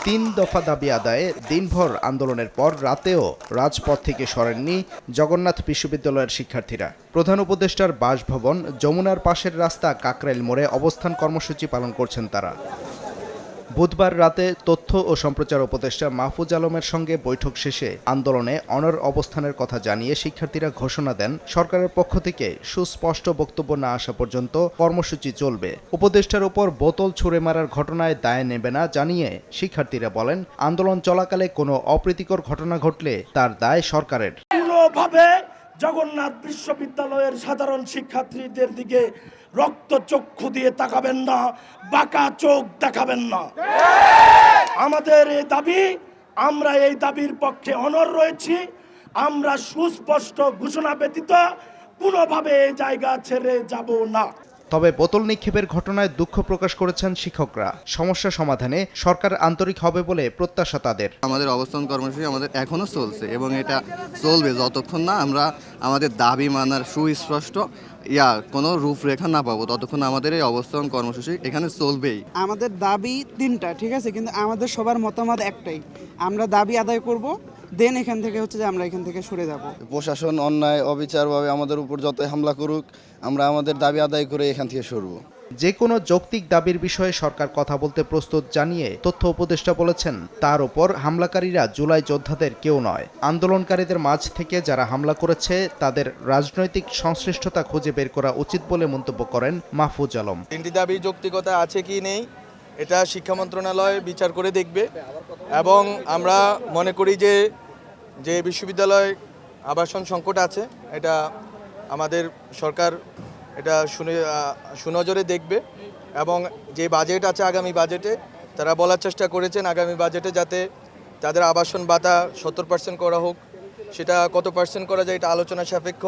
তিন দফা দাবি আদায়ে দিনভর আন্দোলনের পর রাতেও রাজপথ থেকে সরেননি জগন্নাথ বিশ্ববিদ্যালয়ের শিক্ষার্থীরা। প্রধান উপদেষ্টার বাসভবন যমুনার পাশের রাস্তা কাকরাইল মোড়ে অবস্থান কর্মসূচি পালন করছেন তারা। বুধবার রাতে তথ্য ও সম্প্রচার উপদেষ্টা মাহফুজ আলমের সঙ্গে বৈঠক শেষে আন্দোলনে অনড় অবস্থানের কথা জানিয়ে শিক্ষার্থীরা ঘোষণা দেন, সরকারের পক্ষ থেকে সুস্পষ্ট বক্তব্য না আসা পর্যন্ত কর্মসূচি চলবে। উপদেষ্টার উপর বোতল ছুঁড়ে মারার ঘটনায় দায় নেবে না জানিয়ে শিক্ষার্থীরা বলেন, আন্দোলন চলাকালে কোনো অপ্রীতিকর ঘটনা ঘটলে তার দায় সরকারের। কোনোভাবে জগন্নাথ বিশ্ববিদ্যালয়ের সাধারণ শিক্ষার্থীদের দিকে রক্তচক্ষু দিয়ে তাকাবেন না, বাঁকা চোখ দেখাবেন না। আমাদের এই দাবি, আমরা এই দাবির পক্ষে অনড় রয়েছি। আমরা সুস্পষ্ট ঘোষণা ব্যতীত কোনোভাবে এই জায়গা ছেড়ে যাব না। তবে বোতল নিক্ষেপের ঘটনায় দুঃখ প্রকাশ করেছেন শিক্ষকরা। সমস্যা সমাধানে সরকার আন্তরিক হবে বলে প্রত্যাশা তাদের। আমাদের অবস্থান কর্মসূচি আমাদের এখনো চলছে এবং এটা চলবে যতক্ষণ না আমরা আমাদের দাবি মানার সুস্পষ্ট কোনো রূপরেখা না পাবো, ততক্ষণ আমাদের এই অবস্থান কর্মসূচি এখানে চলবেই। আমাদের দাবি তিনটা, ঠিক আছে, কিন্তু আমাদের সবার মতামত একটাই, আমরা দাবি আদায় করব, দেন এখান থেকে হচ্ছে যে আমরা এখান থেকে সরে যাব। প্রশাসন অন্যায় অবিচারভাবে আমাদের উপর যতই হামলা করুক, আমরা আমাদের দাবি আদায় করে এখান থেকে সরব। যে কোনো যৌক্তিক দাবির বিষয়ে সরকার কথা বলতে প্রস্তুত জানিয়ে তথ্য উপদেষ্টা বলেছেন, তার উপর হামলাকারীরা জুলাই যোদ্ধাদের কেউ নয়। আন্দোলনকারীদের মাঝ থেকে যারা হামলা করেছে তাদের রাজনৈতিক সংশ্লিষ্টতা খুঁজে বের করা উচিত বলে মন্তব্য করেন মাহফুজ আলম। তিনটি দাবি যৌক্তিকতা আছে কি নেই এটা শিক্ষা মন্ত্রণালয় বিচার করে দেখবে এবং আমরা মনে করি যে বিশ্ববিদ্যালয় আবাসন সংকট আছে, এটা আমাদের সরকার এটা সুনজরে দেখবে এবং যে বাজেট আছে আগামী বাজেটে তারা বলার চেষ্টা করেছেন আগামী বাজেটে যাতে তাদের আবাসন ভাতা 70% করা হোক, সেটা কত পার্সেন্ট করা যায় এটা আলোচনা সাপেক্ষ।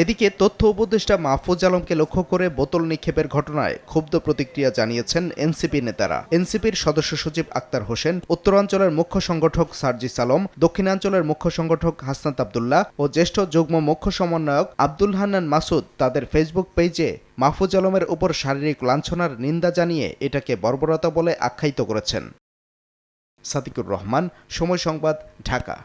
এদিকে তথ্য উপদেষ্টা মাহফুজ আলমকে লক্ষ্য করে বোতল নিক্ষেপের ঘটনায় ক্ষুব্ধ প্রতিক্রিয়া জানিয়েছেন এনসিপি নেতারা। এনসিপির সদস্য সচিব আক্তার হোসেন, উত্তরাঞ্চলের মুখ্য সংগঠক সার্জিস আলম, দক্ষিণাঞ্চলের মুখ্য সংগঠক হাসনাত আবদুল্লাহ ও জ্যেষ্ঠ যুগ্ম মুখ্য সমন্বয়ক আব্দুল হান্নান মাসুদ তাদের ফেসবুক পেজে মাহফুজ আলমের উপর শারীরিক লাঞ্ছনার নিন্দা জানিয়ে এটাকে বর্বরতা বলে আখ্যায়িত করেছেন। সাদিকুর রহমান, সময় সংবাদ, ঢাকা।